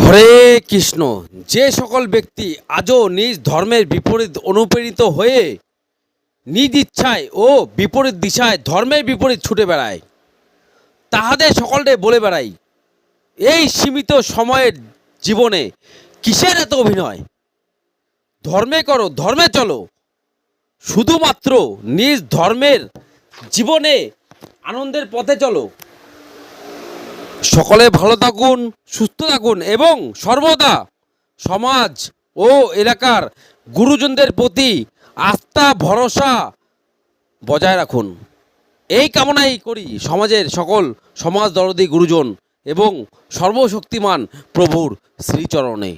হরে কৃষ্ণ। যে সকল ব্যক্তি আজও নিজ ধর্মের বিপরীত অনুপ্রেরিত হয়ে নিজ ইচ্ছায় ও বিপরীত দিশায় ধর্মের বিপরীত ছুটে বেড়ায়, তাহাদের সকলকে বলে বেড়াই, এই সীমিত সময়ের জীবনে কিসের এত অভিনয়? ধর্মে করো, ধর্মে চলো, শুধুমাত্র নিজ ধর্মের জীবনে আনন্দের পথে চলো। সকলে ভালো থাকুন, সুস্থ থাকুন এবং সর্বদা সমাজ ও এলাকার গুরুজনদের প্রতি আস্থা ভরসা বজায় রাখুন। এই কামনাই করি সমাজের সকল সমাজ দরদি গুরুজন এবং সর্বশক্তিমান প্রভুর শ্রীচরণে।